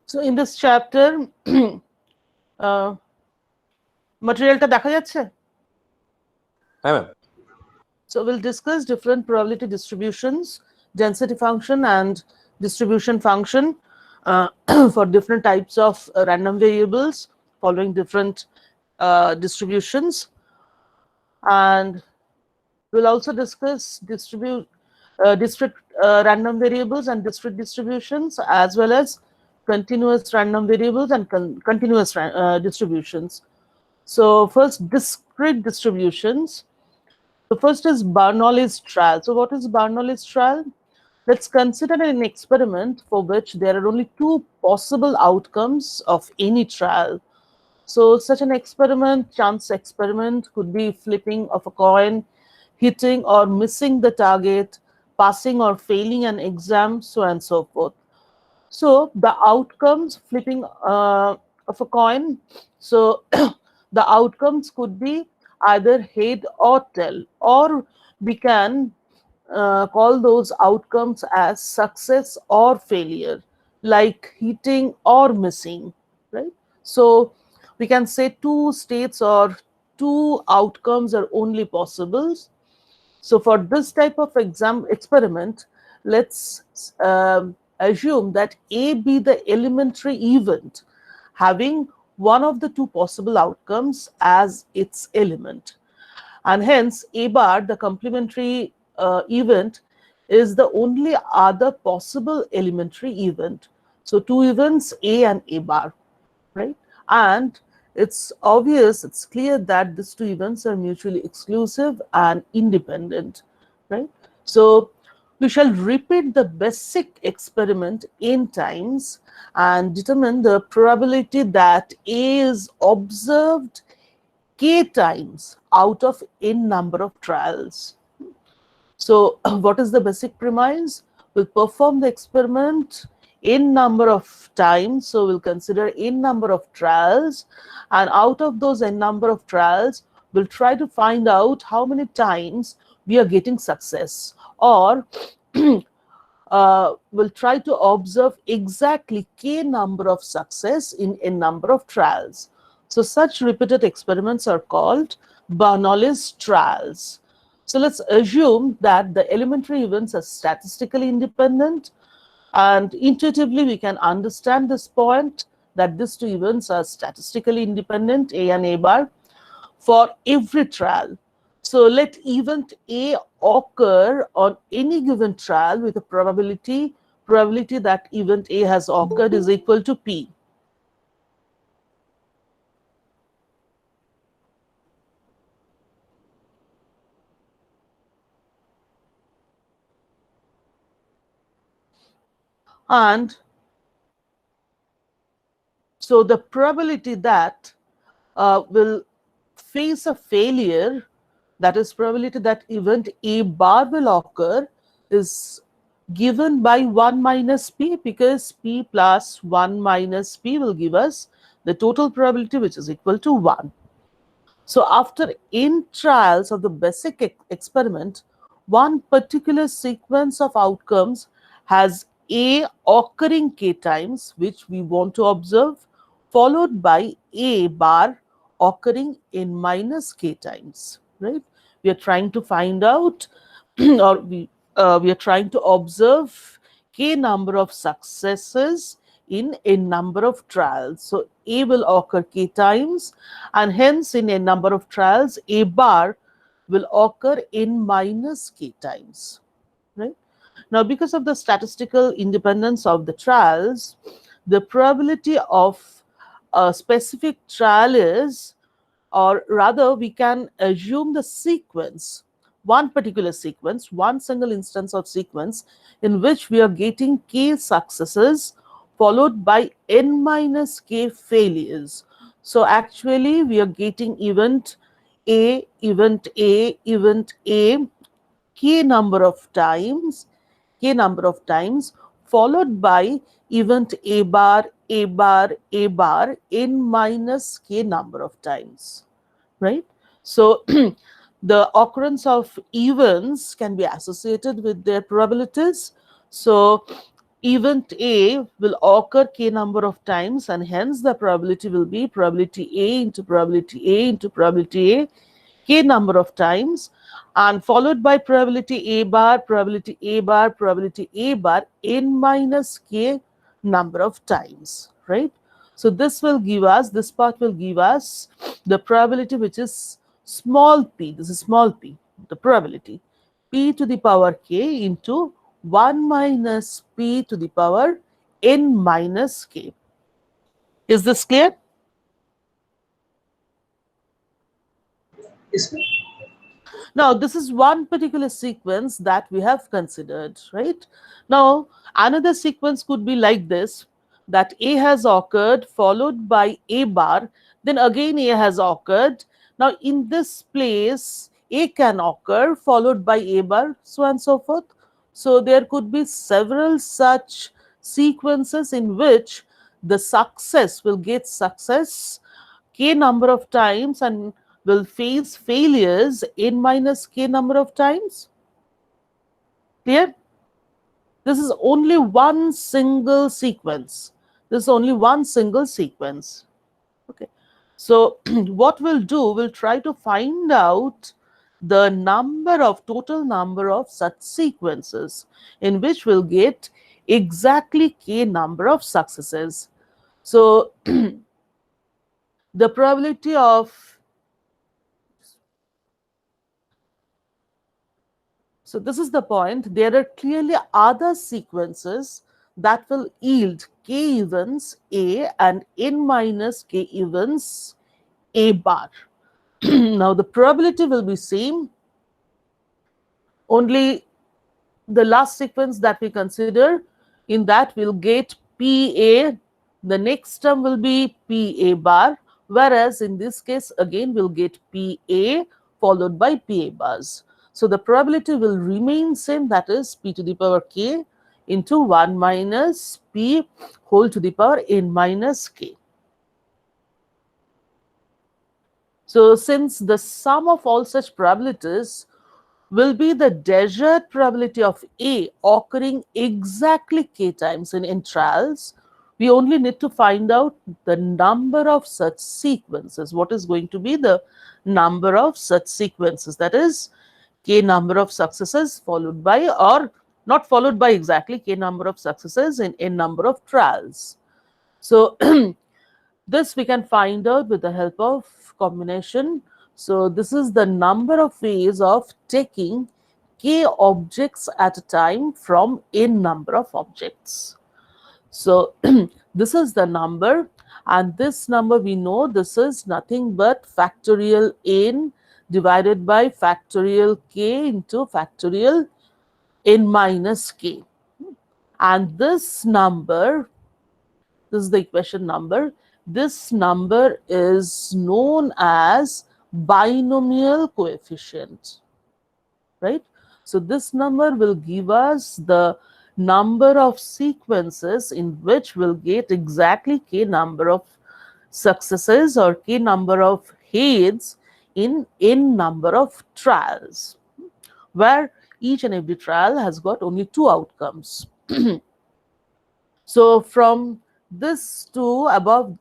So in this chapter, materialটা দেখা যাচ্ছে? হ্যাঁ ma'am. So we'll discuss different probability distributions, density function and distribution function for different types of random variables following different distributions. And we'll also discuss discrete random variables and discrete distributions, as well as continuous random variables and continuous distributions. So first, discrete distributions. The first is Bernoulli's trial. So what is Bernoulli's trial? Let's consider an experiment for which there are only two possible outcomes of any trial. So such an experiment, chance experiment, could be flipping of a coin, hitting or missing the target, passing or failing an exam, so on and so forth. So the outcomes, flipping of a coin, so the outcomes could be either head or tail, or we can call those outcomes as success or failure, like hitting or missing, right? So we can say two states or two outcomes are only possible. So for this type of experiment, let's assume that A be the elementary event having one of the two possible outcomes as its element. And hence A bar, the complementary event, is the only other possible elementary event. So two events, A and A bar, right? And it's obvious, it's clear that these two events are mutually exclusive and independent, right? So we shall repeat the basic experiment n times and determine the probability that A is observed k times out of n number of trials. So what is the basic premise? We'll perform the experiment n number of times. So we'll consider n number of trials, and out of those n number of trials, we'll try to find out how many times we are getting success, or we'll try to observe exactly k number of success in n number of trials. So such repeated experiments are called Bernoulli's trials. So let's assume that the elementary events are statistically independent, and intuitively we can understand this point that these two events are statistically independent, A and A bar, for every trial. So let event A occur on any given trial with a probability that event A has occurred is equal to P. And so the probability that will face a failure, that is probability that event A bar will occur, is given by 1 minus P, because P plus 1 minus P will give us the total probability, which is equal to 1. So after n trials of the basic experiment, one particular sequence of outcomes has A occurring k times, which we want to observe, followed by A bar occurring n minus k times, right? We are trying to find out or we are trying to observe k number of successes in a number of trials. So A will occur k times, and hence in a number of trials, A bar will occur n minus k times, right? Now, because of the statistical independence of the trials, the probability of a specific trial is, or rather we can assume the sequence, one particular sequence, one single instance of sequence in which we are getting k successes followed by n minus k failures. So actually we are getting event A, event A, event A, k number of times, followed by event A bar, A bar, A bar, n minus k number of times, right? So the occurrence of events can be associated with their probabilities. So event A will occur k number of times, and hence the probability will be probability A into probability A into probability A k number of times, and followed by probability A bar, probability A bar, probability A bar n minus k number of times, right? So this will give us, this part will give us the probability which is small p, this is small p, the probability, p to the power k into 1 minus p to the power n minus k. Is this clear? Yes, ma'am. Now, this is one particular sequence that we have considered, right? Now, another sequence could be like this, that A has occurred followed by A bar, then again A has occurred. Now, in this place, A can occur followed by A bar, so on and so forth. So, there could be several such sequences in which the success will get success k number of times and will face failures n minus k number of times. Clear? This is only one single sequence. This is only one single sequence. Okay. So what we'll do, we'll try to find out the total number of such sequences in which we'll get exactly k number of successes. So the probability of, so this is the point, there are clearly other sequences that will yield k events A and n minus k events A bar. Now the probability will be same, only the last sequence that we consider, in that we'll get PA, the next term will be PA bar, whereas in this case again we'll get PA followed by PA bars. So the probability will remain same, that is p to the power k into 1 minus p whole to the power n minus k. So since the sum of all such probabilities will be the Desert probability of A occurring exactly k times in trials, we only need to find out the number of such sequences. What is going to be the number of such sequences? That is k number of successes followed by, or not followed by exactly, k number of successes in n number of trials. So this we can find out with the help of combination. So this is the number of ways of taking k objects at a time from n number of objects. So this is the number, and this number we know this is nothing but factorial n divided by factorial k into factorial n minus k. And this number, this is the equation number, this number is known as binomial coefficient, right? So this number will give us the number of sequences in which we'll get exactly k number of successes or k number of heads in n number of trials, where each and every trial has got only two outcomes. So from this to above,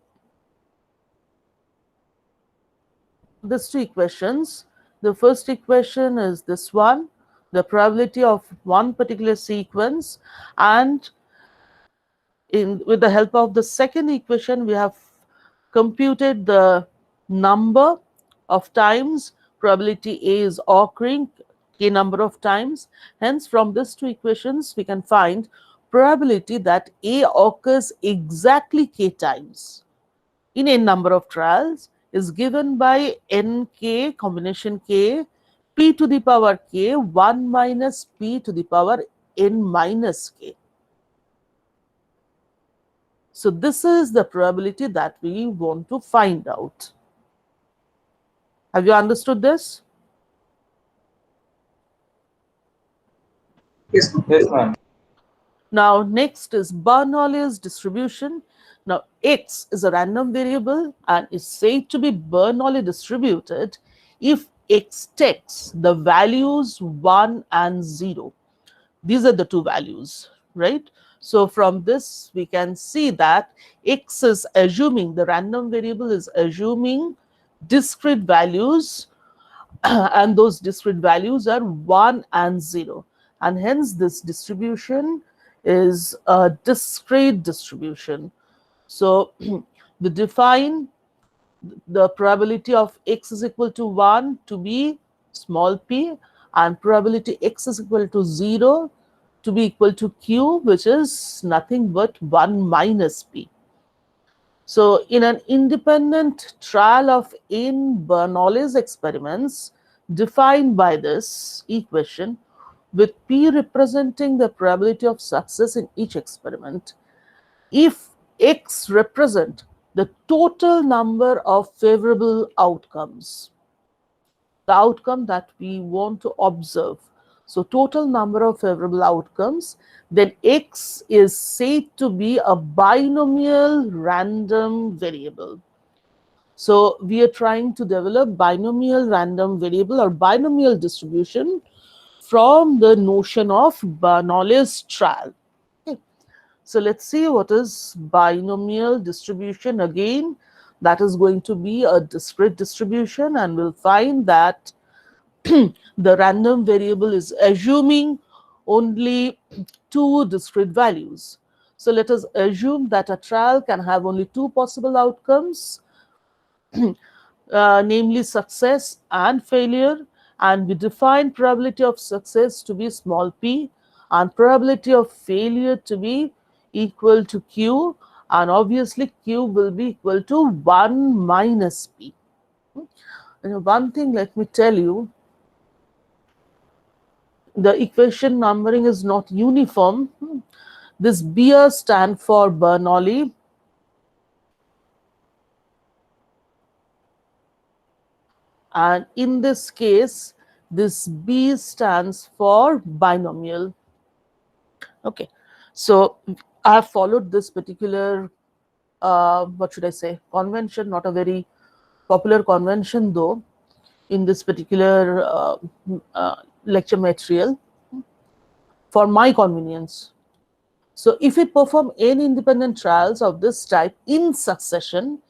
these two equations, the first equation is this one, the probability of one particular sequence, and with the help of the second equation we have computed the number of times probability A is occurring, k number of times. Hence from these two equations we can find probability that A occurs exactly k times in n number of trials is given by nk combination k p to the power k 1 minus p to the power n minus k. So this is the probability that we want to find out. Have you understood this? Yes, ma'am. Now, next is Bernoulli's distribution. Now, X is a random variable and is said to be Bernoulli distributed if X takes the values 1 and 0. These are the two values, right? So from this, we can see that X is assuming, the random variable is assuming discrete values and those discrete values are 1 and 0. And hence this distribution is a discrete distribution. So we define the probability of X is equal to 1 to be small p, and probability X is equal to 0 to be equal to Q, which is nothing but 1 minus p. So in an independent trial of n Bernoulli's experiments defined by this equation, with p representing the probability of success in each experiment, if X represent the total number of favorable outcomes, the outcome that we want to observe, so total number of favorable outcomes, then X is said to be a binomial random variable. So we are trying to develop binomial random variable or binomial distribution from the notion of Bernoulli's trial. Okay. So let's see what is binomial distribution again. That is going to be a discrete distribution, and we'll find that the random variable is assuming only two discrete values. So let us assume that a trial can have only two possible outcomes, namely success and failure, and we define probability of success to be small p and probability of failure to be equal to Q, and obviously Q will be equal to 1 minus p. One thing, let me tell you, the equation numbering is not uniform. This BR stand for Bernoulli, and in this case this B stands for binomial. Okay, so I have followed this particular what should I say, convention, not a very popular convention though, in this particular lecture material for my convenience. So if we perform n independent trials of this type in succession,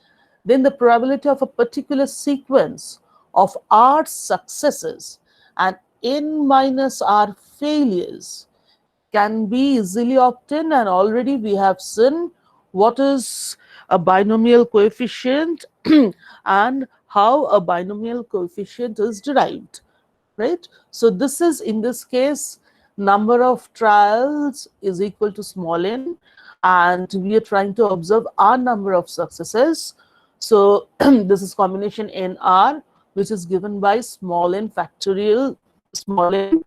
then the probability of a particular sequence of R successes and n minus R failures can be easily obtained, and already we have seen what is a binomial coefficient and how a binomial coefficient is derived, right? So this is, in this case, number of trials is equal to small n, and we are trying to observe R number of successes. So this is combination NR, which is given by small n factorial small n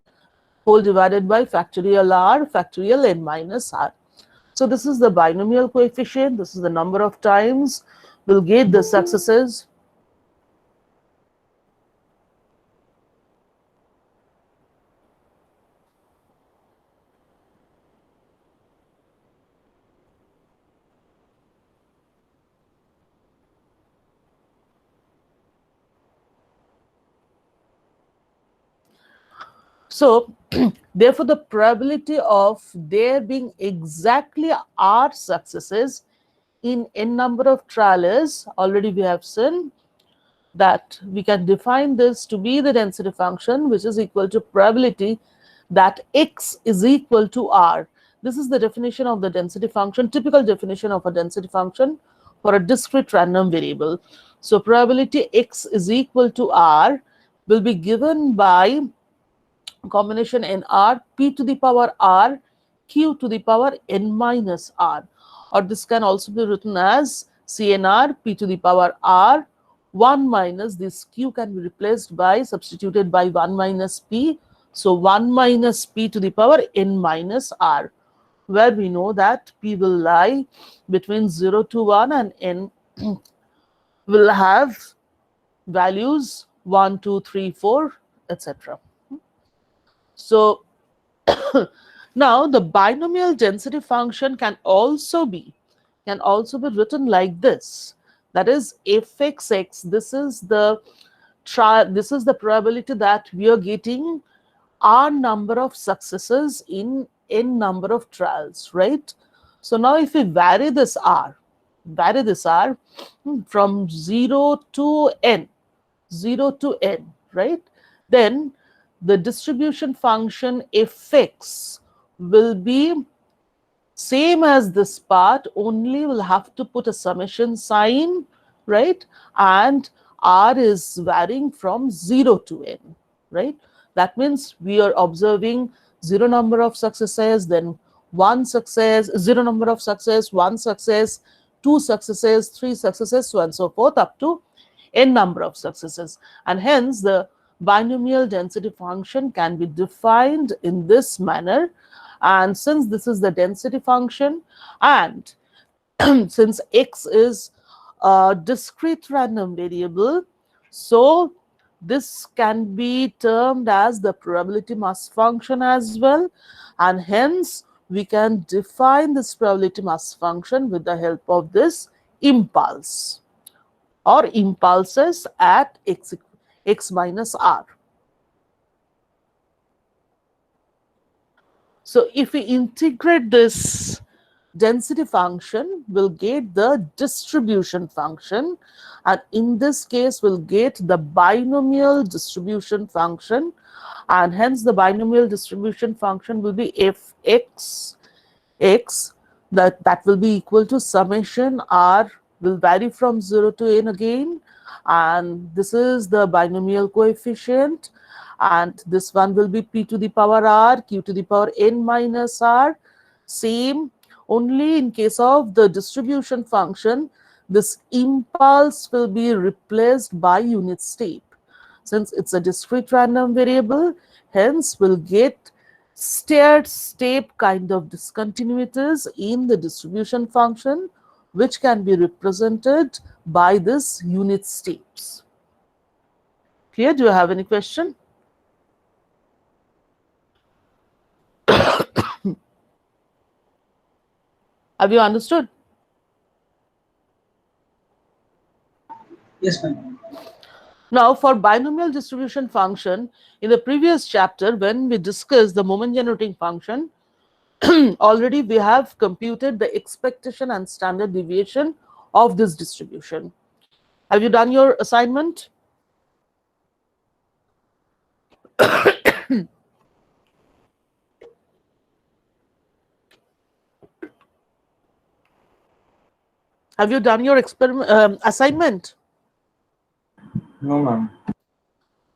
whole divided by factorial R factorial n minus R. So this is the binomial coefficient, this is the number of times we'll get the successes. So therefore the probability of there being exactly R successes in n number of trials, already we have seen that we can define this to be the density function, which is equal to probability that X is equal to R. This is the definition of the density function, typical definition of a density function for a discrete random variable. So probability X is equal to R will be given by combination NR p to the power R Q to the power n minus R, or this can also be written as CNR p to the power R 1 minus this Q can be replaced by, substituted by 1 minus p, so 1 minus p to the power n minus R. where we know that P will lie between 0 to 1 and N will have values 1, 2, 3, 4, etc. So now the binomial density function can also be written like this. That is fxx. This is the probability that we are getting r number of successes in n number of trials, right? So now if we vary this r from 0 to n, right? Then the distribution function fx will be same as this part, only we'll have to put a summation sign, right? And r is varying from 0 to n, right? That means we are observing 0 number of successes, then 1 success, 0 number of success, 1 success, 2 successes, 3 successes, so on and so forth, up to n number of successes. And hence the binomial density function can be defined in this manner. And since this is the density function, and since x is a discrete random variable, so this can be termed as the probability mass function as well, and hence we can define this probability mass function with the help of this impulse or impulses at x minus r. So if we integrate this density function, we'll get the distribution function, and in this case we'll get the binomial distribution function, and hence the binomial distribution function will be fx x, that will be equal to summation r will vary from 0 to n again, and this is the binomial coefficient, and this one will be p to the power r, q to the power n minus r. Same, only in case of the distribution function, this impulse will be replaced by unit step. Since it's a discrete random variable, hence we'll get stair step kind of discontinuities in the distribution function, which can be represented by this unit steps. Clear? Do you have any question? Have you understood? Yes, ma'am. Now, for binomial distribution function, in the previous chapter, when we discussed the moment generating function, already we have computed the expectation and standard deviation of this distribution. Have you done your assignment? Have you done your assignment? No, ma'am.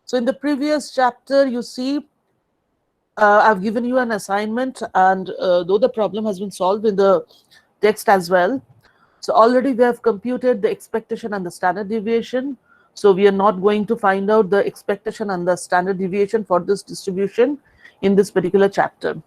So in the previous chapter, you see, I've given you an assignment, and though the problem has been solved in the text as well, so already we have computed the expectation and the standard deviation. So we are not going to find out the expectation and the standard deviation for this distribution in this particular chapter.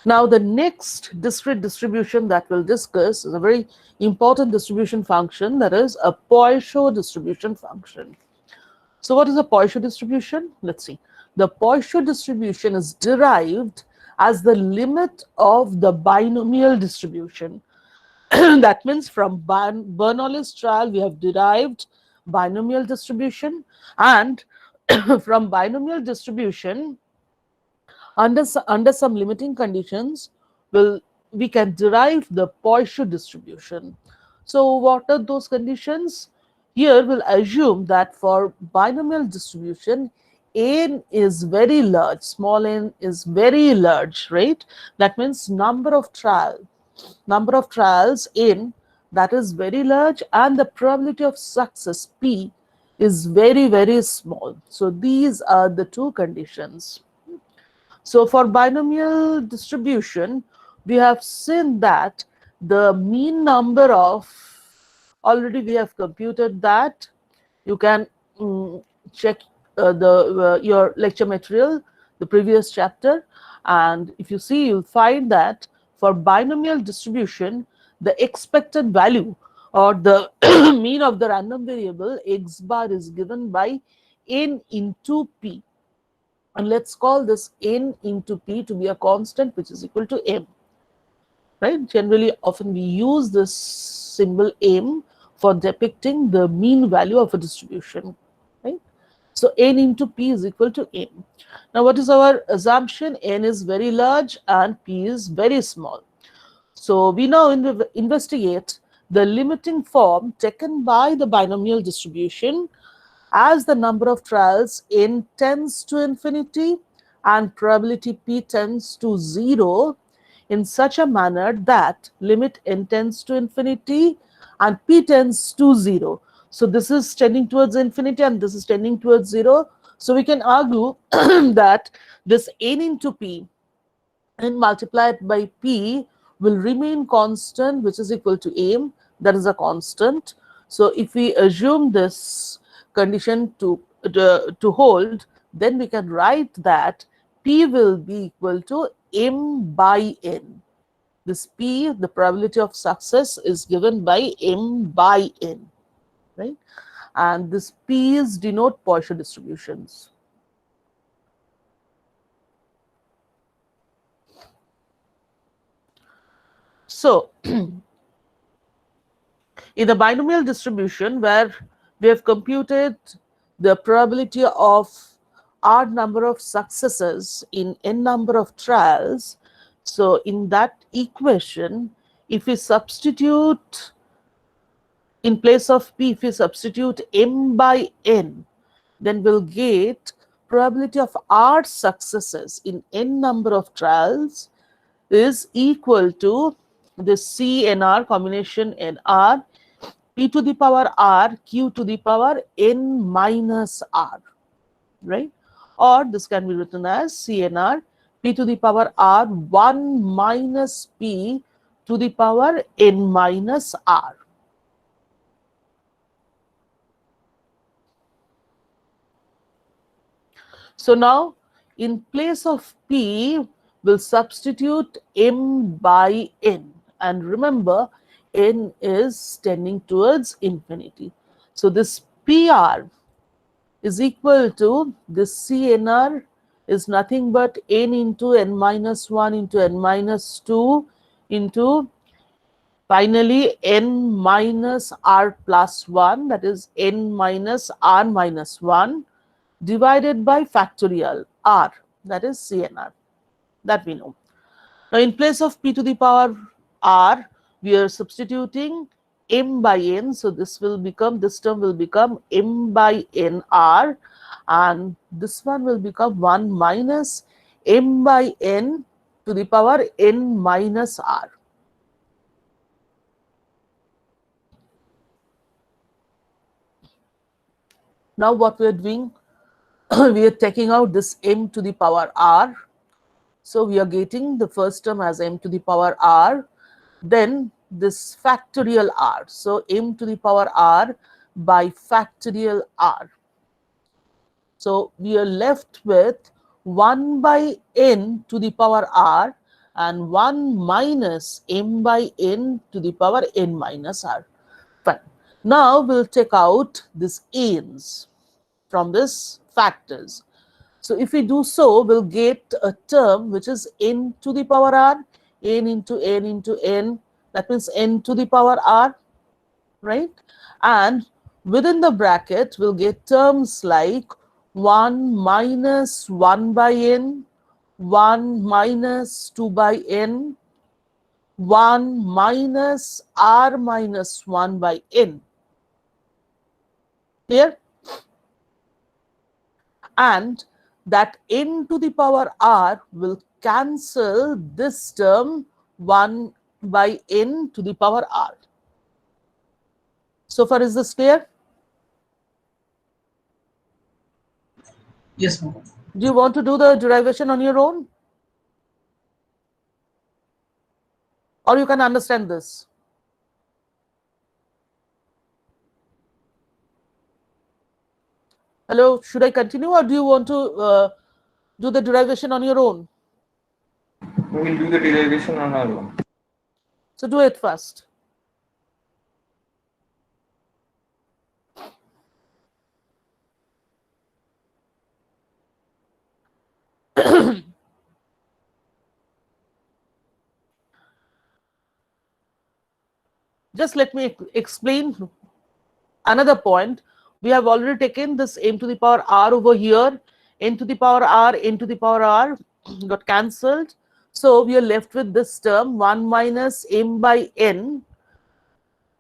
Now, the next discrete distribution that we'll discuss is a very important distribution function, that is a Poisson distribution function. So what is a Poisson distribution? Let's see. The Poisson distribution is derived as the limit of the binomial distribution. That means from Bernoulli's trial, we have derived binomial distribution, and from binomial distribution, under some limiting conditions, we can derive the Poisson distribution. So what are those conditions? Here we'll assume that for binomial distribution, n is very large, small n is very large, right? That means number of trials n, that is very large, and the probability of success p is very, very small. So these are the two conditions. So for binomial distribution, we have seen that the mean number of, already we have computed that. You can check your lecture material, the previous chapter, And if you see, you'll find that for binomial distribution, the expected value or the mean of the random variable x bar is given by n into p. And let's call this n into p to be a constant which is equal to m. Right? Generally, often we use this symbol m for depicting the mean value of a distribution. Right? So n into p is equal to m. Now, what is our assumption? N is very large and p is very small. So we now investigate the limiting form taken by the binomial distribution as the number of trials n tends to infinity and probability p tends to 0 in such a manner that limit n tends to infinity and p tends to 0. So this is tending towards infinity and this is tending towards 0. So we can argue that this n into p and multiplied by p will remain constant, which is equal to m. That is a constant. So if we assume this condition to hold, then we can write that p will be equal to m by n. This p, the probability of success, is given by m by n, right? And this p's denote Poisson distributions. So in the binomial distribution where we have computed the probability of r number of successes in n number of trials, so in that equation, if we substitute in place of p, if we substitute m by n, then we'll get probability of r successes in n number of trials is equal to the CNR combination NR p to the power r q to the power n minus r, right? Or this can be written as CNR p to the power r 1 minus p to the power n minus r. So now in place of p, we'll substitute m by n. And remember, n is tending towards infinity. So this PR is equal to this CNR is nothing but n into n minus 1 into n minus 2 into finally n minus r plus 1, that is n minus r minus 1 divided by factorial r, that is CNR, that we know. Now in place of p to the power r, we are substituting m by n. So this will become, this term will become m by n r, and this one will become 1 minus m by n to the power n minus r. Now what we are doing, we are taking out this m to the power r. So we are getting the first term as m to the power r, then this factorial r. So m to the power r by factorial r. So we are left with 1 by n to the power r and 1 minus m by n to the power n minus r. Fine. Now we'll take out these n's from this factors. So if we do so, we'll get a term which is n to the power r, n into n into n, that means n to the power r, right? And within the bracket, we'll get terms like 1 minus 1 by n, 1 minus 2 by n, 1 minus r minus 1 by n. Clear? And that n to the power r will cancel this term 1 by n to the power r. So far, is this clear? Yes, ma'am. Do you want to do the derivation on your own? Or you can understand this? Hello, should I continue or do you want to do the derivation on your own? We will do the derivation on our own. So do it first. Just let me explain another point. We have already taken this m to the power r over here, n to the power r, n to the power r got cancelled. So we are left with this term 1 minus m by n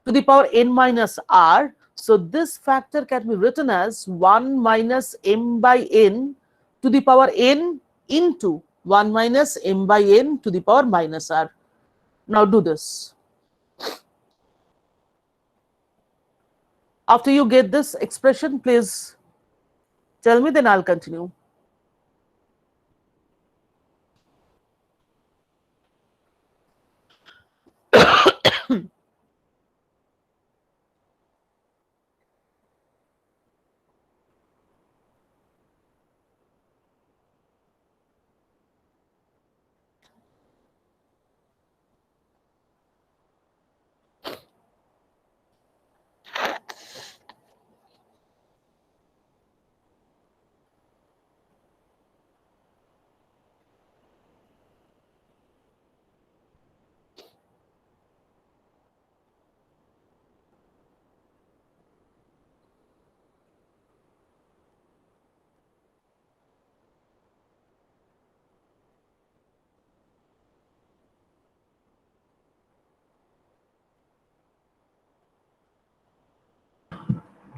to the power n minus r. So this factor can be written as 1 minus m by n to the power n into 1 minus m by n to the power minus r. Now do this. After you get this expression, please tell me, then I'll continue.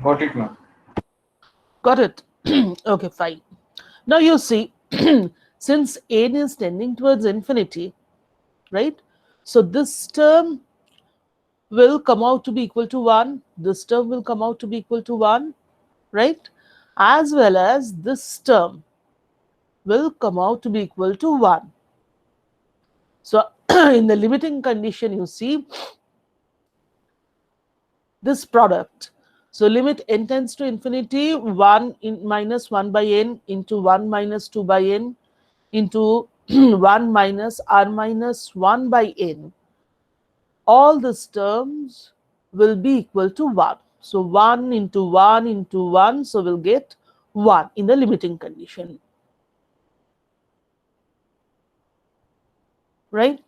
Got it, ma'am. Got it? Okay, fine. Now you see, since n is tending towards infinity, right? So this term will come out to be equal to 1. This term will come out to be equal to 1, right? As well as this term will come out to be equal to 1. So in the limiting condition, you see this product. So limit n tends to infinity, 1 in minus 1 by n into 1 minus 2 by n into 1 minus r minus 1 by n. All these terms will be equal to 1. So 1 into 1 into 1, so we'll get 1 in the limiting condition. Right?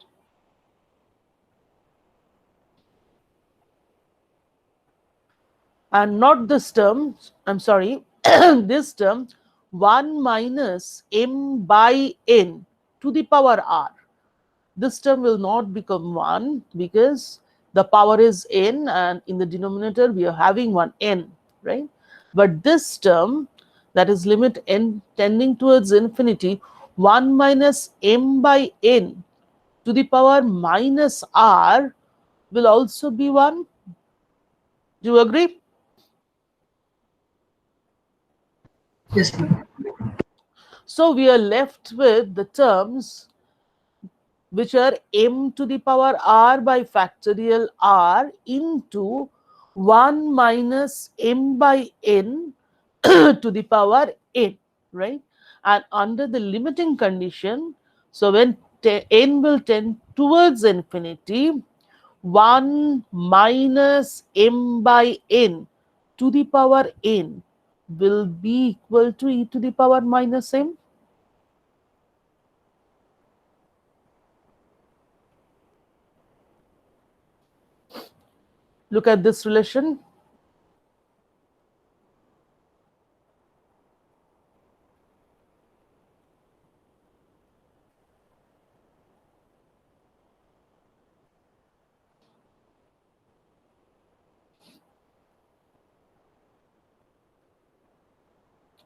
And not this term, I'm sorry, this term 1 minus m by n to the power r. This term will not become 1 because the power is n and in the denominator we are having one n, right? But this term, that is limit n tending towards infinity, 1 minus m by n to the power minus r will also be 1. Do you agree? Yes, ma'am. So we are left with the terms which are m to the power r by factorial r into 1 minus m by n to the power n, right? And under the limiting condition, so when n will tend towards infinity, 1 minus m by n to the power n will be equal to e to the power minus m. Look at this relation.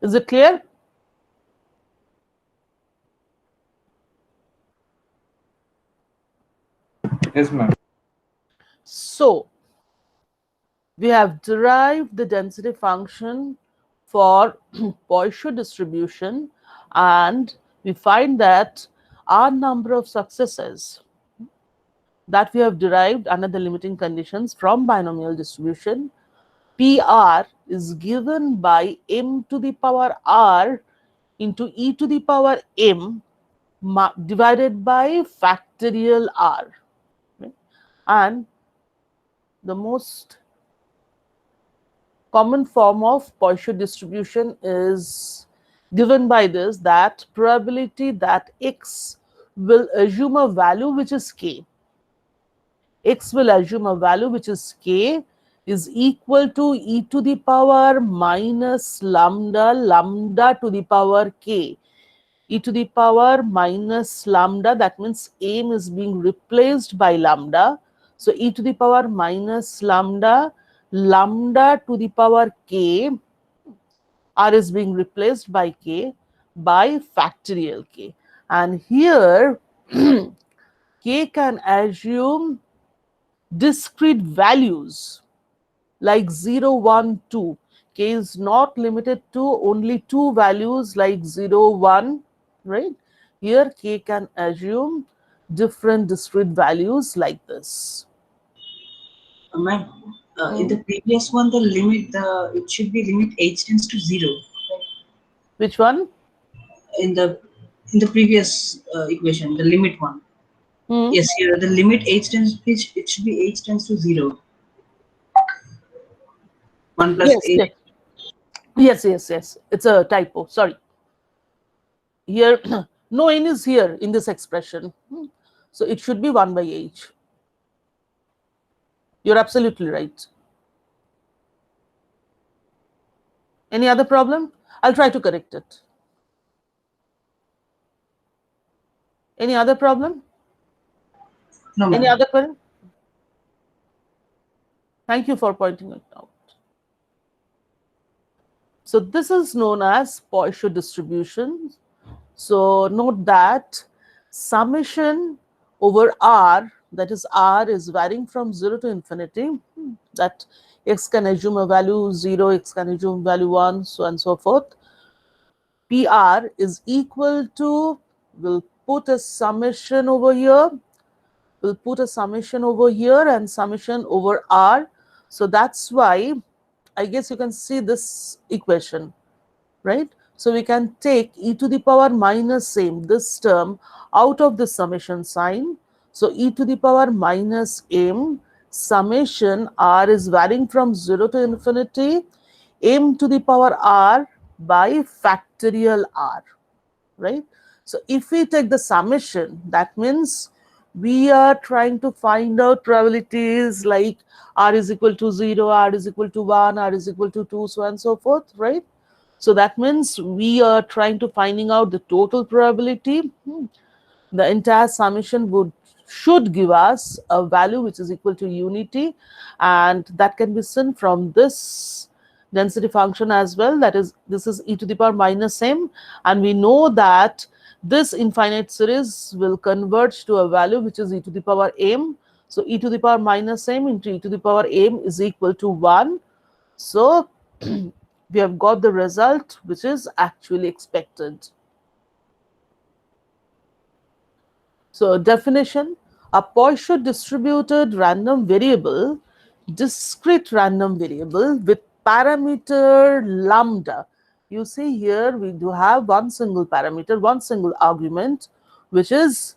Is it clear? Yes, ma'am. So we have derived the density function for Poisson distribution, and we find that our number of successes that we have derived under the limiting conditions from binomial distribution, PR, is given by m to the power r into e to the power m divided by factorial r. Right? And the most common form of Poisson distribution is given by this, that probability that x will assume a value which is k. X will assume a value which is k is equal to e to the power minus lambda, lambda to the power k. E to the power minus lambda, that means m is being replaced by lambda. So e to the power minus lambda, lambda to the power k, r is being replaced by k by factorial k. And here k can assume discrete values like 0, 1, 2. K is not limited to only two values like 0, 1, right? Here k can assume different discrete values like this. Ma'am, in the previous one, the limit, it should be limit h tends to 0. Right? Which one? In the previous equation, the limit one. Hmm. Yes, here the limit h tends, it should be h tends to 0. 1 plus Yes, h. yes. It's a typo. Sorry. Here, no n is here in this expression. So it should be 1 by h. You're absolutely right. Any other problem? I'll try to correct it. Any other problem? No, Any ma'am. other query? Thank you for pointing it out. So this is known as Poisson distribution. So note that summation over r, that is r is varying from 0 to infinity, that x can assume a value 0, x can assume value 1, so on and so forth. PR is equal to, we'll put a summation over here, we'll put a summation over here and summation over r. So that's why I guess you can see this equation, right? So we can take e to the power minus m, this term, out of the summation sign. So e to the power minus m summation r is varying from 0 to infinity, m to the power r by factorial r, right? So if we take the summation, that means we are trying to find out probabilities like r is equal to 0, r is equal to 1, r is equal to 2, so on and so forth, right? So that means we are trying to finding out the total probability. The entire summation should give us a value which is equal to unity, and that can be seen from this density function as well. That is, this is e to the power minus m, and we know that this infinite series will converge to a value which is e to the power m. So e to the power minus m into e to the power m is equal to 1. So we have got the result which is actually expected. So definition, a Poisson distributed random variable, discrete random variable with parameter lambda. You see here we do have one single parameter, one single argument, which is,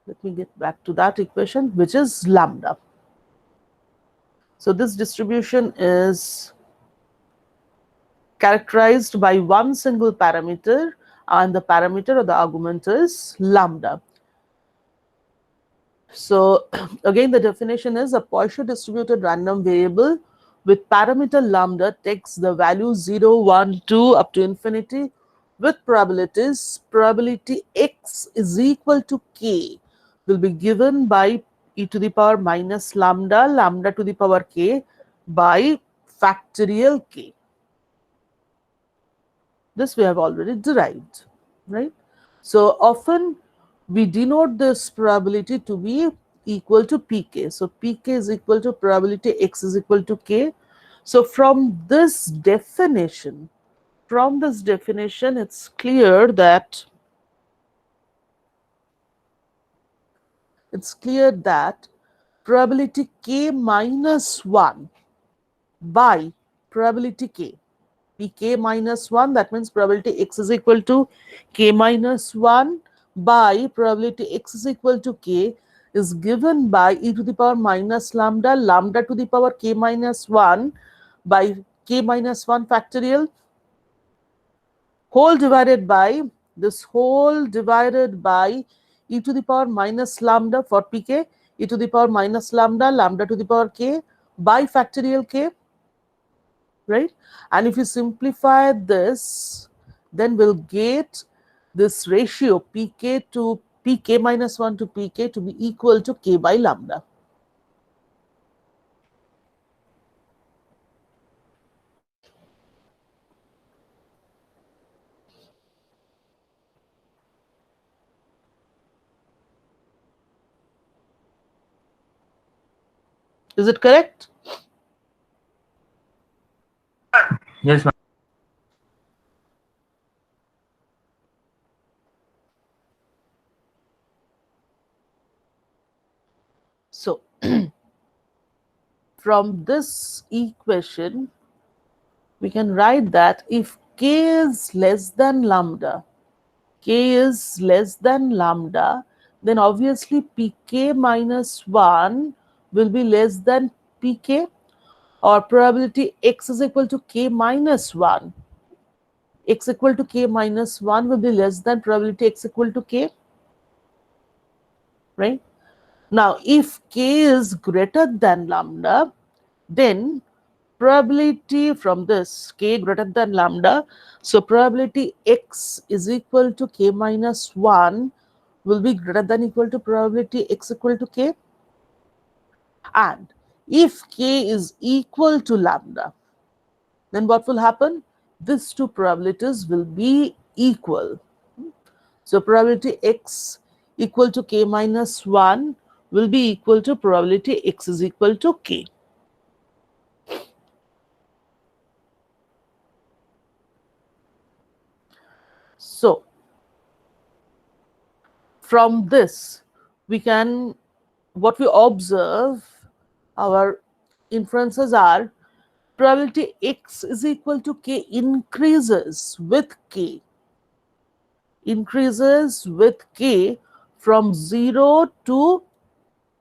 let me get back to that equation, which is lambda. So this distribution is characterized by one single parameter, and the parameter or the argument is lambda. So again, the definition is a Poisson distributed random variable with parameter lambda takes the value 0, 1, 2 up to infinity with probabilities. Probability x is equal to k will be given by e to the power minus lambda, lambda to the power k by factorial k. This we have already derived, right? So often we denote this probability to be equal to pk. So pk is equal to probability x is equal to k. So from this definition, it's clear that probability k minus 1 by probability k, pk minus 1, that means probability x is equal to k minus 1 by probability x is equal to k is given by e to the power minus lambda, lambda to the power k minus 1 by k minus 1 factorial, whole divided by this whole divided by e to the power minus lambda for pk, e to the power minus lambda, lambda to the power k by factorial k, right? And if you simplify this, then we'll get this ratio pk to pk minus 1 to pk to be equal to k by lambda. Is it correct? Yes, ma'am. So from this equation, we can write that if k is less than lambda, k is less than lambda, then obviously pk minus 1 will be less than pk, or probability x is equal to k minus 1. X equal to k minus 1 will be less than probability x equal to k, right? Now, if k is greater than lambda, then probability from this k greater than lambda, so probability x is equal to k minus 1 will be greater than equal to probability x equal to k. And if k is equal to lambda, then what will happen? These two probabilities will be equal. So probability x equal to k minus 1 will be equal to probability x is equal to k. So from this, we can, what we observe, our inferences are probability x is equal to k increases with k, increases with k from 0 to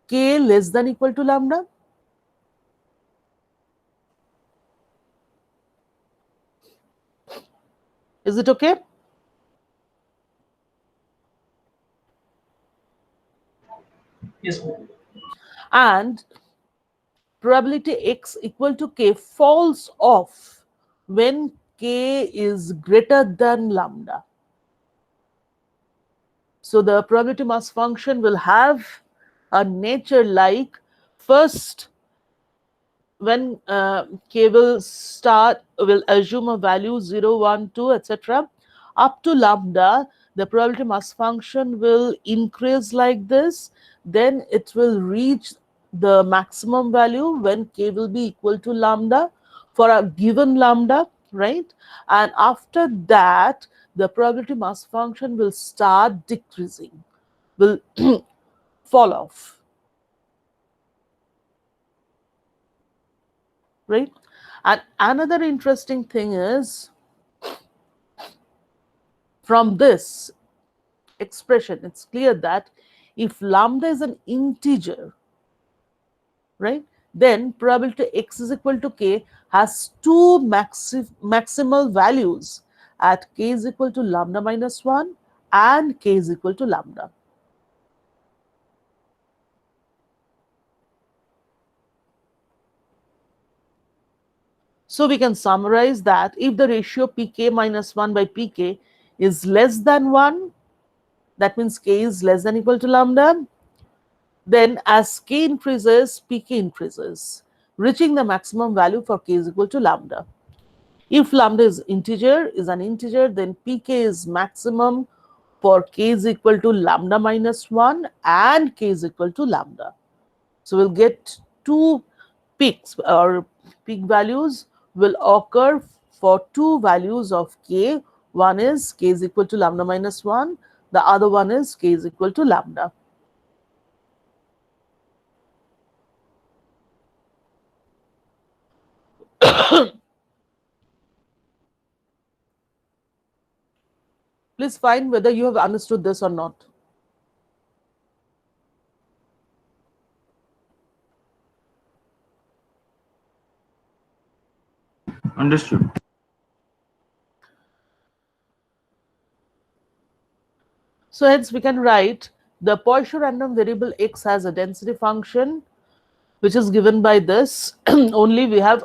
k less than equal to lambda. Is it okay? Yes, ma'am. And probability x equal to k falls off when k is greater than lambda. So the probability mass function will have a nature like, first when k will assume a value 0, 1, 2, etc. up to lambda, the probability mass function will increase like this, then it will reach the maximum value when k will be equal to lambda for a given lambda, right? And after that, the probability mass function will start decreasing, will fall off, right? And another interesting thing is, from this expression, it's clear that if lambda is an integer, right, then probability x is equal to k has two maximal values at k is equal to lambda minus 1 and k is equal to lambda. So we can summarize that if the ratio pk minus 1 by pk is less than 1, that means k is less than equal to lambda, then as k increases, pk increases, reaching the maximum value for k is equal to lambda. If lambda is an integer, then pk is maximum for k is equal to lambda minus 1 and k is equal to lambda. So we'll get two peaks, or peak values will occur for two values of k. One is k is equal to lambda minus 1, the other one is k is equal to lambda. Please find whether you have understood this or not. Understood. So hence we can write the Poisson random variable x has a density function which is given by this. Only we have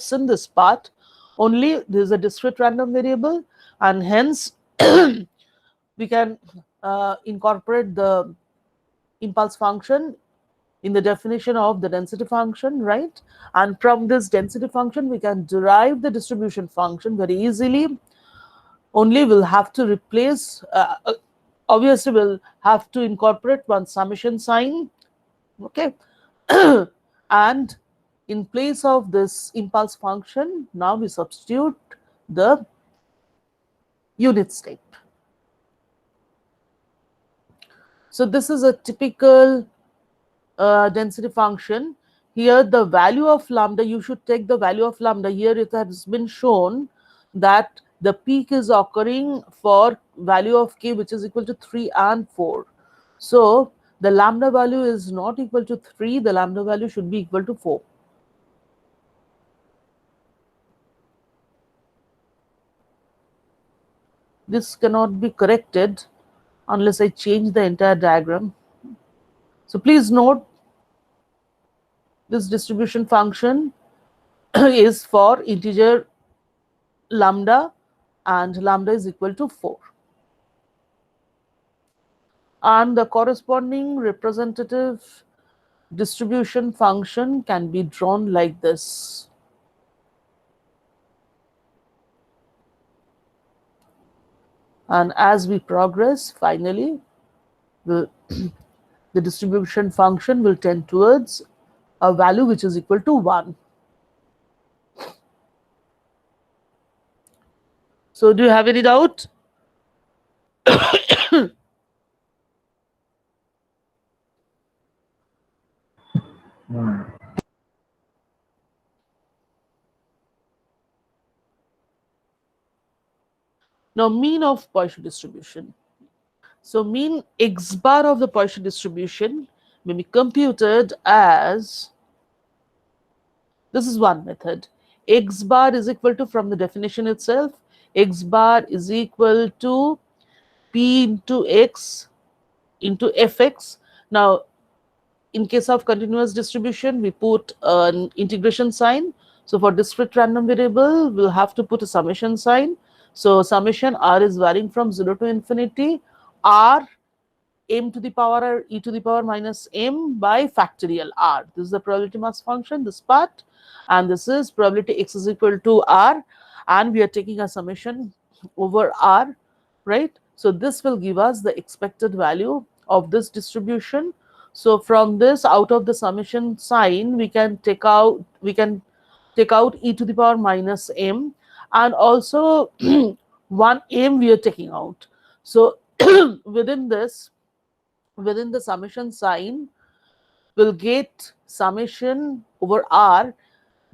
seen this part. Only there is a discrete random variable, and hence we can incorporate the impulse function in the definition of the density function, right? And from this density function we can derive the distribution function very easily. Only we'll have to replace, obviously we'll have to incorporate one summation sign, okay? And in place of this impulse function, now we substitute the unit step. So this is a typical density function. Here the value of lambda, you should take the value of lambda. Here it has been shown that the peak is occurring for value of k which is equal to 3 and 4. So the lambda value is not equal to 3, the lambda value should be equal to 4. This cannot be corrected unless I change the entire diagram. So please note, this distribution function is for integer lambda, and lambda is equal to 4. And the corresponding representative distribution function can be drawn like this. And as we progress, finally, the distribution function will tend towards a value which is equal to 1. So do you have any doubt? Now, mean of Poisson distribution. So mean x bar of the Poisson distribution may be computed as, this is one method. X bar is equal to, from the definition itself, x bar is equal to p into x into fx. Now, in case of continuous distribution, we put an integration sign. So for discrete random variable, we'll have to put a summation sign. So summation r is varying from 0 to infinity, r m to the power or e to the power minus m by factorial r. This is the probability mass function, this part, and this is probability x is equal to r, and we are taking a summation over r, right? So this will give us the expected value of this distribution. So from this, out of the summation sign, we can take out e to the power minus m, and also 1 m we are taking out. So within the summation sign, we'll get summation over r.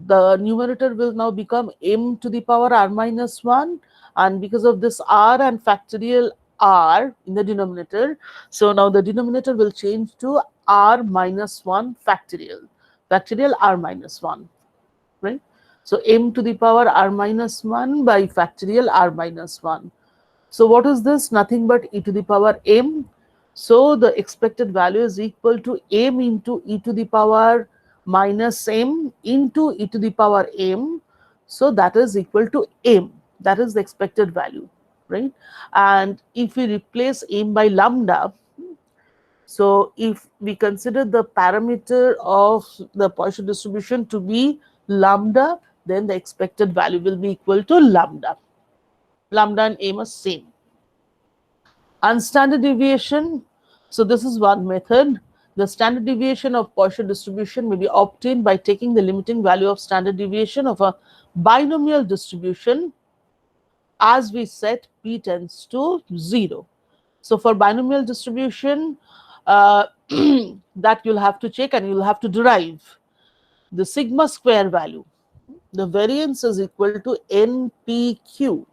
The numerator will now become m to the power r minus 1, and because of this r and factorial r in the denominator, so now the denominator will change to r minus 1 factorial r minus 1, right? So m to the power r minus 1 by factorial r minus 1. So what is this? Nothing but e to the power m. So the expected value is equal to m into e to the power minus m into e to the power m. So that is equal to m. That is the expected value, right? And if we replace m by lambda, so if we consider the parameter of the Poisson distribution to be lambda, then the expected value will be equal to lambda. Lambda and m are same. And standard deviation, so this is one method. The standard deviation of Poisson distribution may be obtained by taking the limiting value of standard deviation of a binomial distribution as we set p tends to 0. So for binomial distribution, that you'll have to check and you'll have to derive the sigma square value. The variance is equal to npq.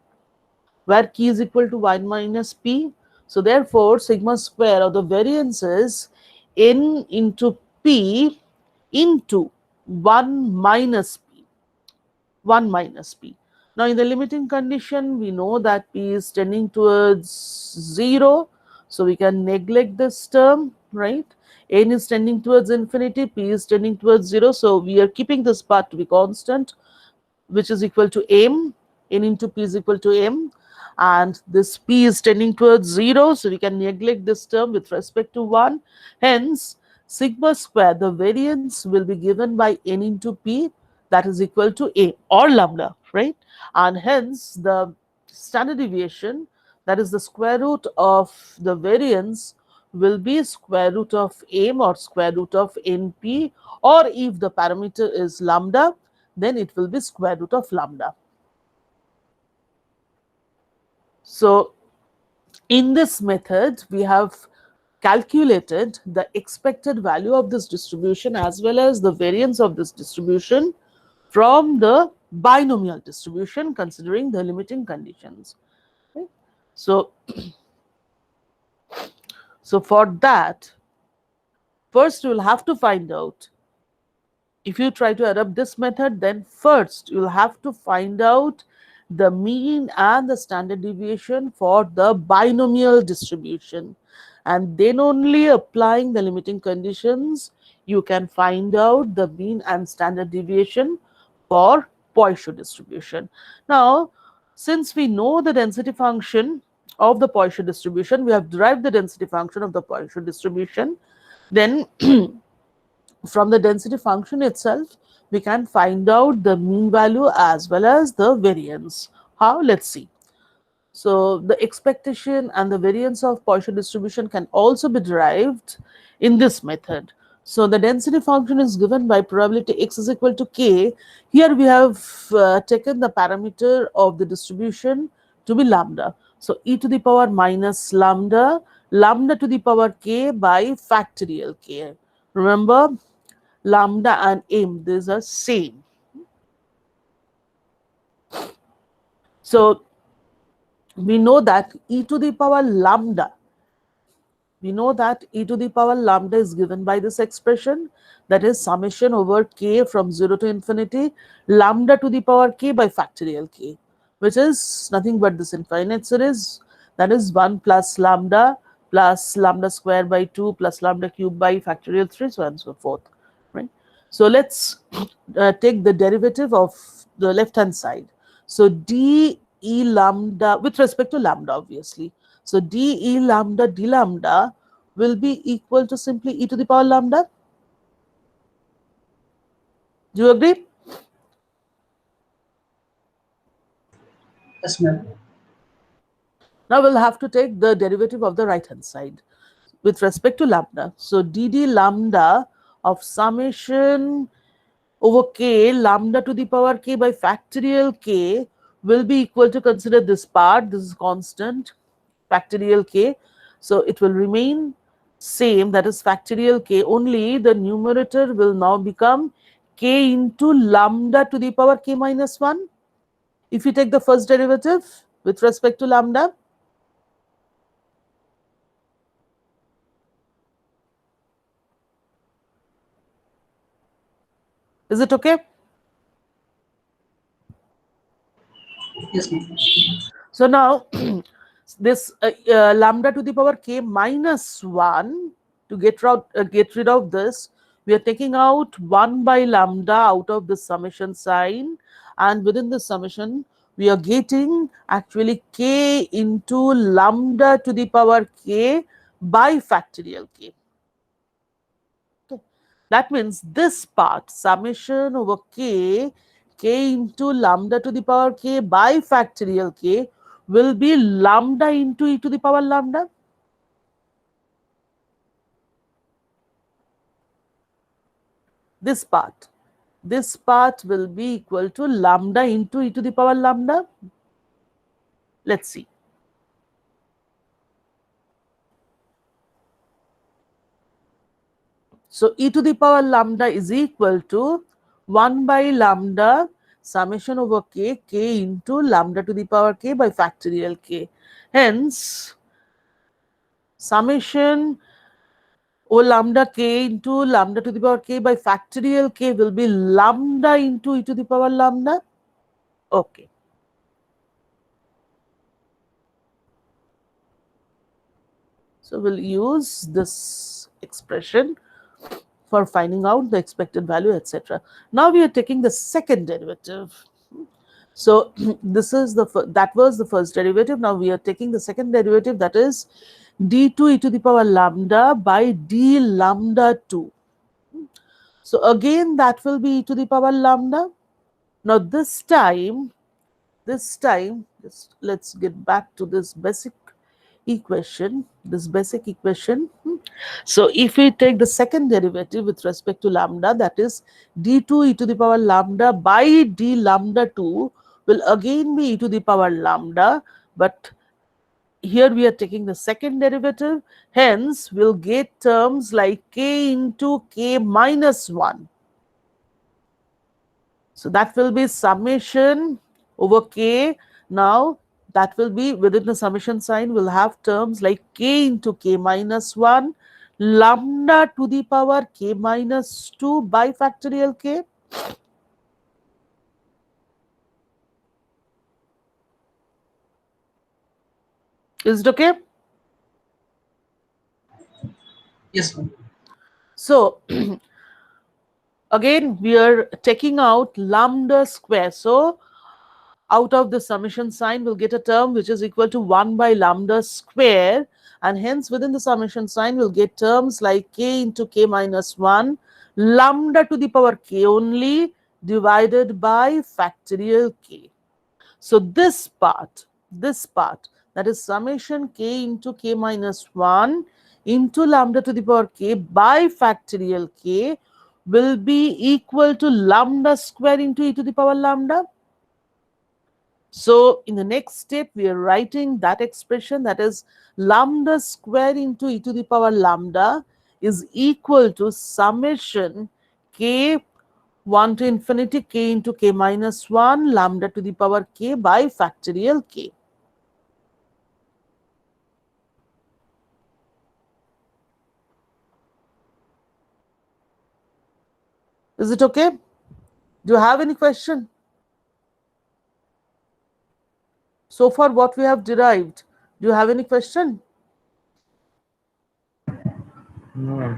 where k is equal to 1 minus p. So therefore, sigma square of the variance is n into p into 1 minus p. 1 minus p. Now, in the limiting condition, we know that p is tending towards 0. So we can neglect this term, right? N is tending towards infinity, p is tending towards 0. So we are keeping this part to be constant, which is equal to m. N into p is equal to m. And this p is tending towards 0. So we can neglect this term with respect to 1. Hence, sigma square, the variance will be given by n into p, that is equal to a or lambda, right? And hence the standard deviation, that is the square root of the variance, will be square root of m or square root of np, or if the parameter is lambda, then it will be square root of lambda. So in this method, we have calculated the expected value of this distribution as well as the variance of this distribution from the binomial distribution, considering the limiting conditions. Okay. So for that, first you will have to find out, if you try to adopt this method, then first you will have to find out the mean and the standard deviation for the binomial distribution, and then only applying the limiting conditions you can find out the mean and standard deviation for Poisson distribution. Now, since we know the density function of the Poisson distribution, we have derived the density function of the Poisson distribution, then from the density function itself, we can find out the mean value as well as the variance. How? Let's see. So the expectation and the variance of Poisson distribution can also be derived in this method. So the density function is given by probability x is equal to k. Here we have taken the parameter of the distribution to be lambda. So e to the power minus lambda, lambda to the power k by factorial k. Remember, lambda and m, these are same. So we know that e to the power lambda, is given by this expression, that is summation over k from 0 to infinity, lambda to the power k by factorial k, which is nothing but this infinite series, that is 1 plus lambda square by 2 plus lambda cube by factorial 3, so on and so forth, right? So let's take the derivative of the left hand side. So d e lambda with respect to lambda, obviously. So d e lambda d lambda will be equal to simply e to the power lambda. Do you agree? Yes, ma'am. Now we'll have to take the derivative of the right hand side with respect to lambda. So dd lambda of summation over k lambda to the power k by factorial k will be equal to, consider this part, this is constant, factorial k. So it will remain same, that is factorial k, only the numerator will now become k into lambda to the power k minus 1. If you take the first derivative with respect to lambda, is it okay? Yes, ma'am. So now this lambda to the power k minus 1, to get rid of this, we are taking out 1 by lambda out of the summation sign, and within the summation we are getting actually k into lambda to the power k by factorial k. Okay. That means this part, summation over k into lambda to the power k by factorial k, will be lambda into e to the power lambda. This part will be equal to lambda into e to the power lambda. Let's see. So e to the power lambda is equal to 1 by lambda summation over k, k into lambda to the power k by factorial k. Hence, summation O lambda k into lambda to the power k by factorial k will be lambda into e to the power lambda. Okay. So we'll use this expression for finding out the expected value, etc. Now we are taking the second derivative. So this is that was the first derivative. Now we are taking the second derivative, that is d2 e to the power lambda by d lambda 2. So again that will be e to the power lambda. Now this time let's get back to this basic equation. So if we take the second derivative with respect to lambda, that is d2 e to the power lambda by d lambda 2 will again be e to the power lambda, but here we are taking the second derivative, hence we'll get terms like k into k minus 1. So that will be summation over k. Now that will be within the summation sign, we'll have terms like k into k minus 1 lambda to the power k minus 2 by factorial k. Is it okay? Yes, ma'am. So again we are taking out lambda square. So out of the summation sign we'll get a term which is equal to 1 by lambda square, and hence within the summation sign we'll get terms like k into k minus 1 lambda to the power k only divided by factorial k. So this part, that is summation k into k minus 1 into lambda to the power k by factorial k will be equal to lambda square into e to the power lambda. So in the next step, we are writing that expression, that is lambda square into e to the power lambda is equal to summation k 1 to infinity k into k minus 1 lambda to the power k by factorial k. Is it okay? Do you have any question? So far what we have derived, do you have any question? No.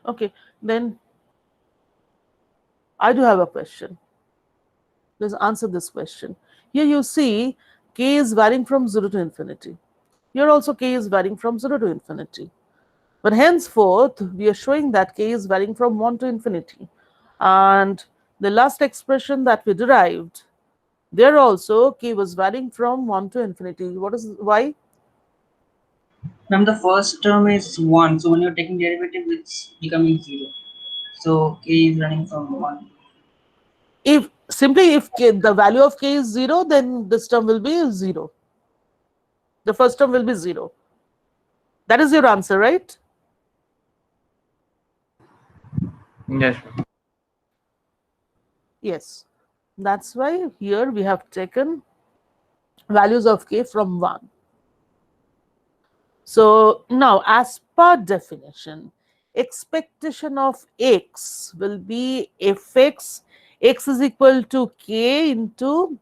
Okay, then I do have a question. Let's answer this question. Here you see k is varying from 0 to infinity. Here also k is varying from 0 to infinity. But henceforth, we are showing that k is varying from 1 to infinity. And the last expression that we derived, there also k was varying from 1 to infinity. Why? Ma'am, the first term is 1. So when you're taking derivative, it's becoming 0. So k is running from 1. If the value of k is 0, then this term will be 0. The first term will be 0. That is your answer, right? Yes. Yes. That's why here we have taken values of k from 1. So now, as per definition, expectation of x will be fx. X is equal to k into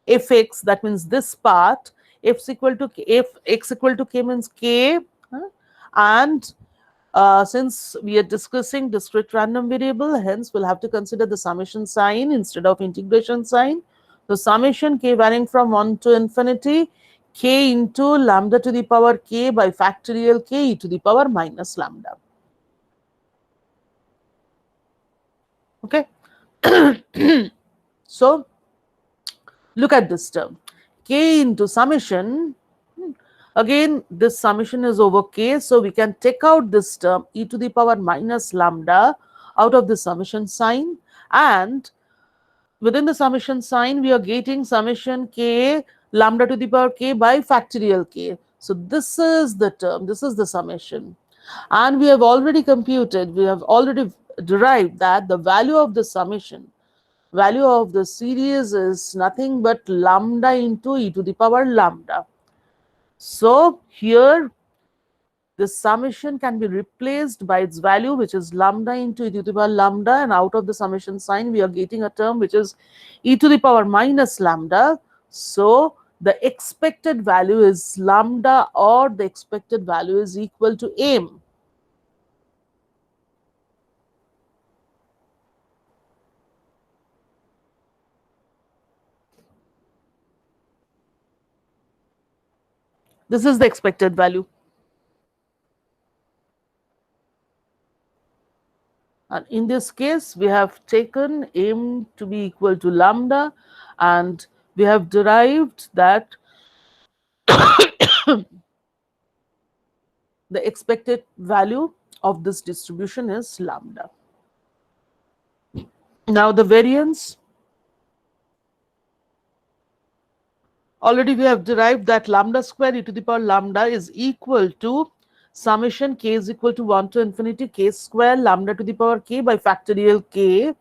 fx. That means this part. F x equal to k means k, and since we are discussing discrete random variable, hence we'll have to consider the summation sign instead of integration sign. So summation k varying from 1 to infinity k into lambda to the power k by factorial k e to the power minus lambda. Okay. So look at this term, k into summation. Again, this summation is over k, so we can take out this term e to the power minus lambda out of the summation sign, and within the summation sign we are getting summation k lambda to the power k by factorial k. So this is the term, this is the summation, and we have already derived that the value of the summation value of the series is nothing but lambda into e to the power lambda. So here the summation can be replaced by its value, which is lambda into e to the power lambda, and out of the summation sign we are getting a term which is e to the power minus lambda. So the expected value is lambda, or the expected value is equal to m. This is the expected value. And in this case, we have taken m to be equal to lambda, and we have derived that the expected value of this distribution is lambda. Now the variance, already we have derived that lambda square e to the power lambda is equal to summation k is equal to 1 to infinity k square lambda to the power k by factorial k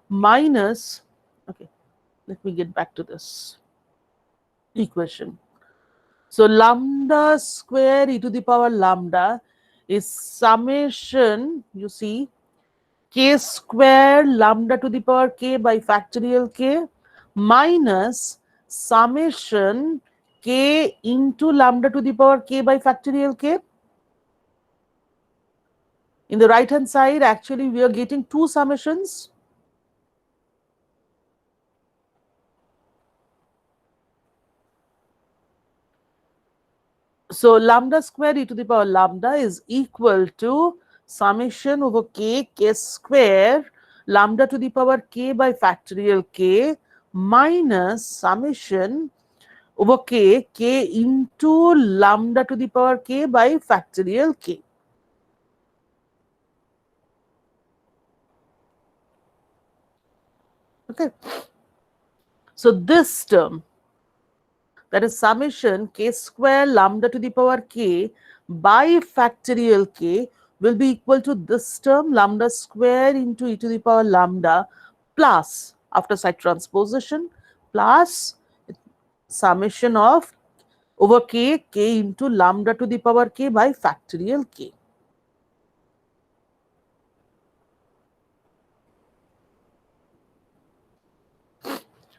minus, okay, let me get back to this equation. So lambda square e to the power lambda is summation, you see, k square lambda to the power k by factorial k minus summation k into lambda to the power k by factorial k. In the right hand side, actually we are getting two summations. So lambda square e to the power lambda is equal to summation over k square lambda to the power k by factorial k minus summation over k into lambda to the power k by factorial k. Okay. So this term, that is summation k square lambda to the power k by factorial k, will be equal to this term lambda square into e to the power lambda plus, after side transposition, plus summation of over k into lambda to the power k by factorial k.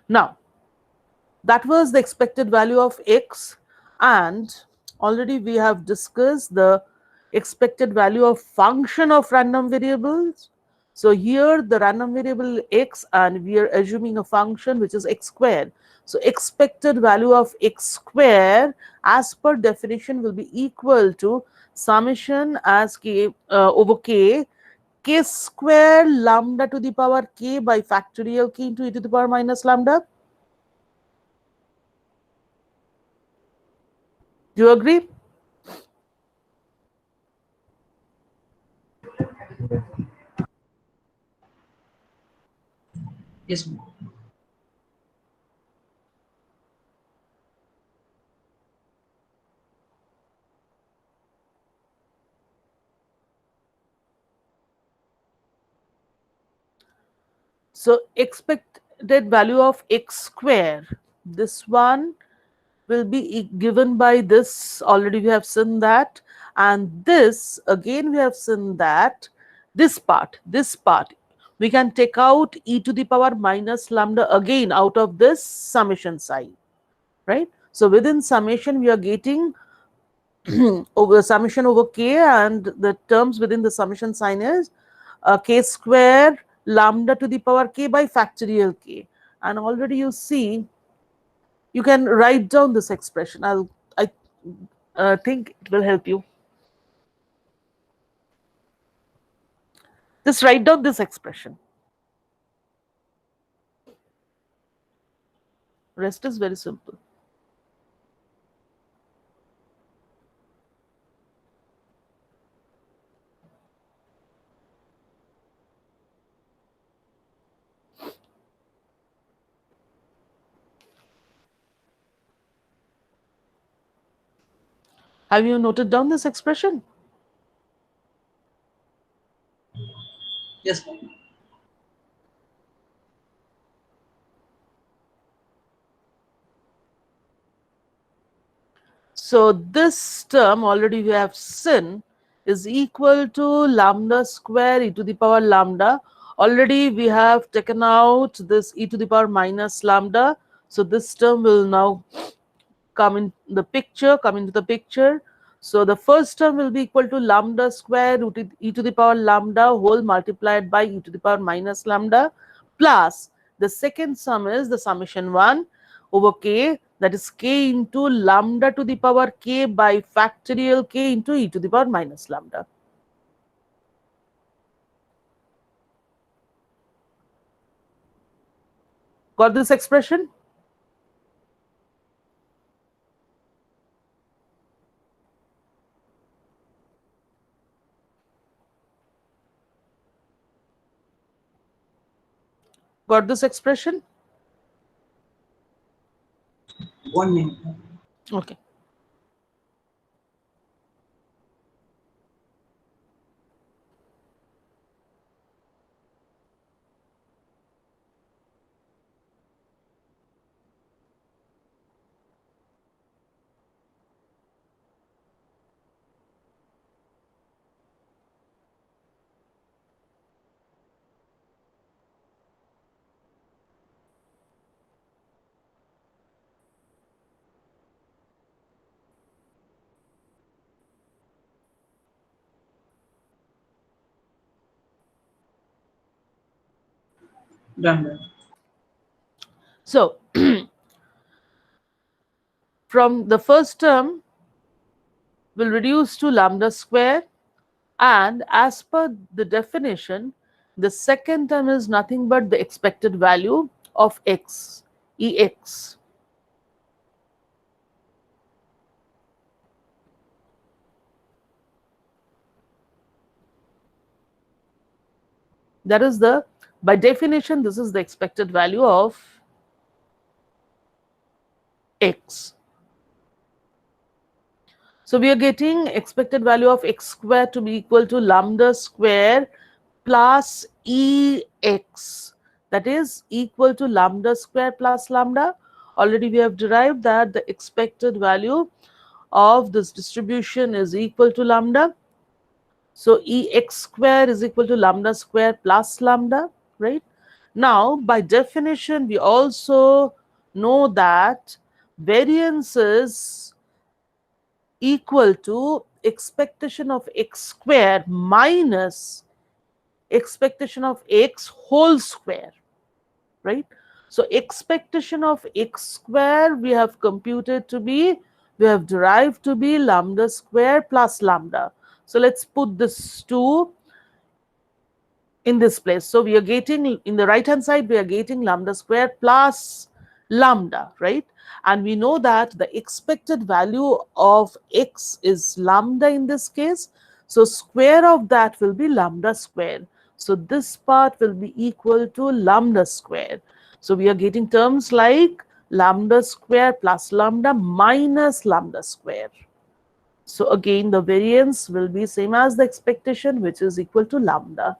Now, that was the expected value of x, and already we have discussed the expected value of function of random variables. So here the random variable x, and we are assuming a function which is x squared. So expected value of x square as per definition will be equal to summation as k over k square lambda to the power k by factorial k into e to the power minus lambda. Do you agree? Yes, ma'am. So expected value of x square, this one will be given by this, already we have seen that, and this again we have seen that this part we can take out e to the power minus lambda again out of this summation sign, right? So within summation we are getting over summation over k, and the terms within the summation sign is k square lambda to the power k by factorial k, and already you see you can write down this expression. I think it will help you. Just write down this expression. Rest is very simple. Have you noted down this expression? Yes, ma'am. So this term already we have seen is equal to lambda square e to the power lambda. Already we have taken out this e to the power minus lambda. So this term will now come in the picture, come into the picture. So the first term will be equal to lambda square root e to the power lambda whole multiplied by e to the power minus lambda, plus the second sum is the summation 1 over k, that is k into lambda to the power k by factorial k into e to the power minus lambda. Got this expression? Got this expression? 1 minute. Okay. Done. So from the first term will reduce to lambda square, and as per the definition, the second term is nothing but the expected value of x, ex. That is the, by definition, this is the expected value of x. So we are getting expected value of x square to be equal to lambda square plus ex, that is equal to lambda square plus lambda. Already we have derived that the expected value of this distribution is equal to lambda. So ex square is equal to lambda square plus lambda, right? Now, by definition, we also know that variance is equal to expectation of x square minus expectation of x whole square, right? So expectation of x square we have computed to be, we have derived to be lambda square plus lambda. So let's put this 2 in this place. So we are getting, in the right hand side, we are getting lambda square plus lambda, right? And we know that the expected value of x is lambda in this case. So square of that will be lambda square. So this part will be equal to lambda square. So we are getting terms like lambda square plus lambda minus lambda square. So again, the variance will be same as the expectation, which is equal to lambda.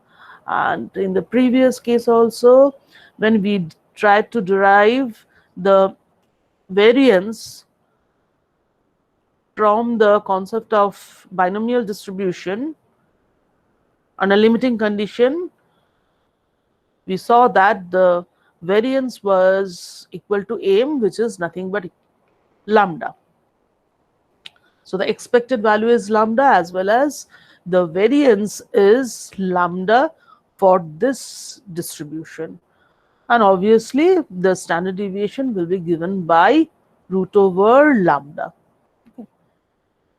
And in the previous case also, when we tried to derive the variance from the concept of binomial distribution on a limiting condition, we saw that the variance was equal to m, which is nothing but lambda. So the expected value is lambda, as well as the variance is lambda for this distribution. And obviously the standard deviation will be given by root over lambda.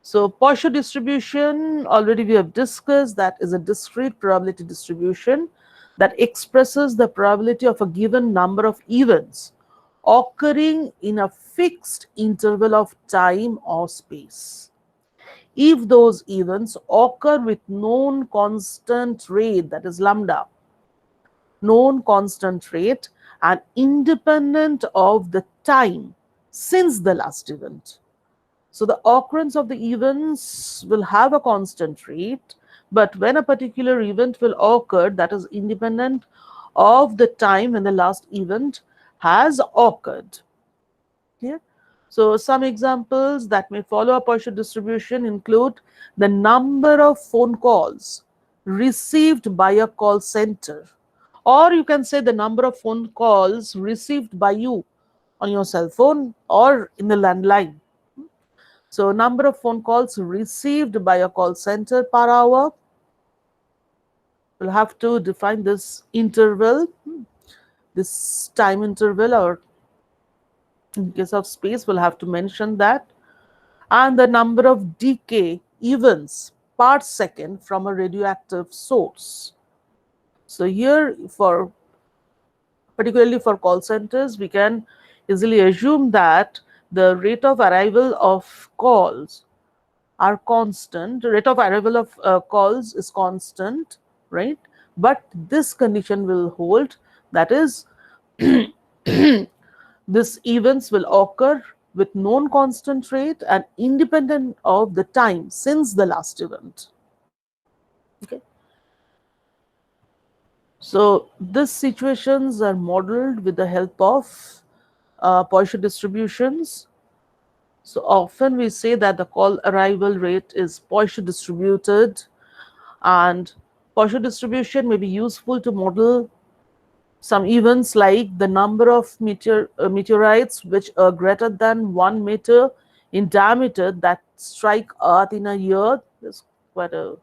So Poisson distribution, already we have discussed, that is a discrete probability distribution that expresses the probability of a given number of events occurring in a fixed interval of time or space. If those events occur with known constant rate, that is lambda, known constant rate and independent of the time since the last event. So the occurrence of the events will have a constant rate, but when a particular event will occur, that is independent of the time when the last event has occurred. Clear? So some examples that may follow a Poisson distribution include the number of phone calls received by a call center, or you can say the number of phone calls received by you on your cell phone or in the landline. So number of phone calls received by a call center per hour. We'll have to define this interval, this time interval, or in case of space, we'll have to mention that. And the number of decay events per second from a radioactive source. So here, for particularly for call centers, we can easily assume that the rate of arrival of calls are constant. The rate of arrival of calls is constant, right? But this condition will hold, that is, these events will occur with known constant rate and independent of the time since the last event. Okay. So these situations are modeled with the help of Poisson distributions. So often we say that the call arrival rate is Poisson distributed, and Poisson distribution may be useful to model some events like the number of meteorites which are greater than 1 meter in diameter that strike Earth in a year. That's quite a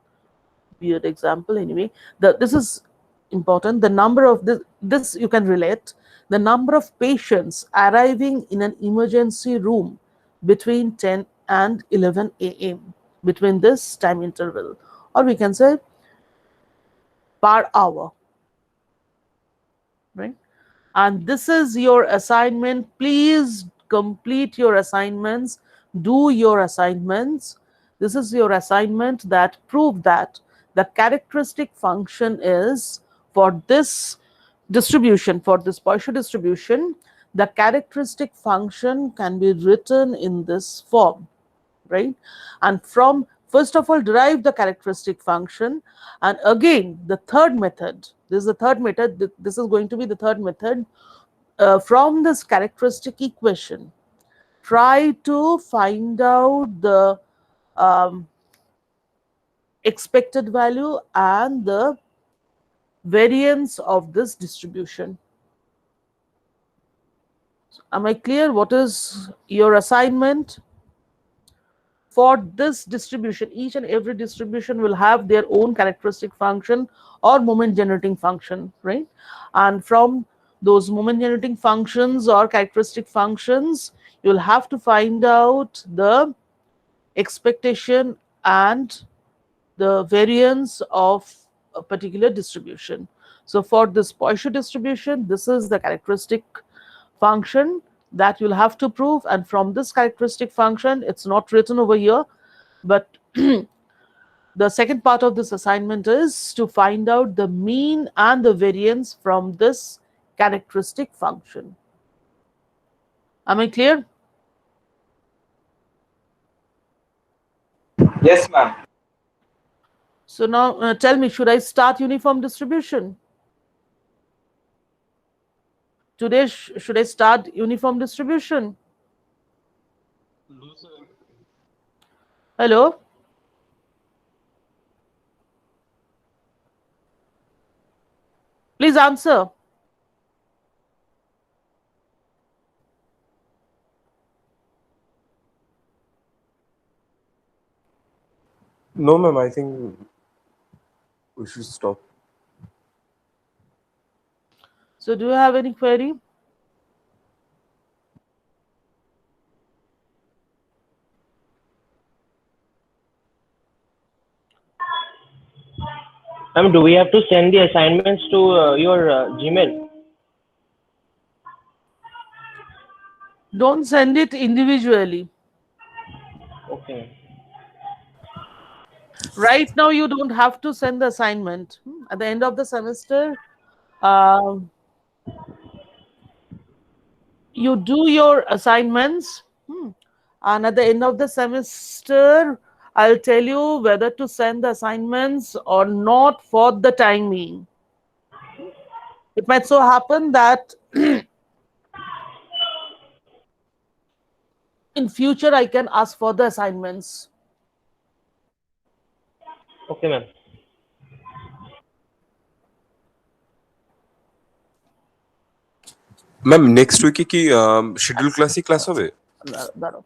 weird example anyway. This is important. The number of this you can relate. The number of patients arriving in an emergency room between 10 and 11 a.m. between this time interval, or we can say per hour, right? And this is your assignment. Please complete your assignments, do your assignments. This is your assignment, that prove that the characteristic function is for this distribution, for this Poisson distribution, the characteristic function can be written in this form, right? And from, first of all, derive the characteristic function, and again the third method, this is the third method, this is going to be the third method. From this characteristic equation, try to find out the expected value and the variance of this distribution. Am I clear? What is your assignment? For this distribution, each and every distribution will have their own characteristic function or moment generating function, right? And from those moment generating functions or characteristic functions, you'll have to find out the expectation and the variance of a particular distribution. So for this Poisson distribution, this is the characteristic function that you'll have to prove, and from this characteristic function, it's not written over here, but the second part of this assignment is to find out the mean and the variance from this characteristic function. Am I clear? Yes, ma'am. So now tell me, should I start uniform distribution? Today, should I start uniform distribution? No, sir. Hello? Please answer. No, ma'am. I think we should stop. So do you have any query? Do we have to send the assignments to your Gmail? Don't send it individually. Okay. Right now, you don't have to send the assignment. At the end of the semester, you do your assignments, and at the end of the semester, I'll tell you whether to send the assignments or not for the time being. It might so happen that in future I can ask for the assignments. Okay, ma'am. Ma'am next উইকে কি schedule ক্লাসই class হবে? দাঁড়াও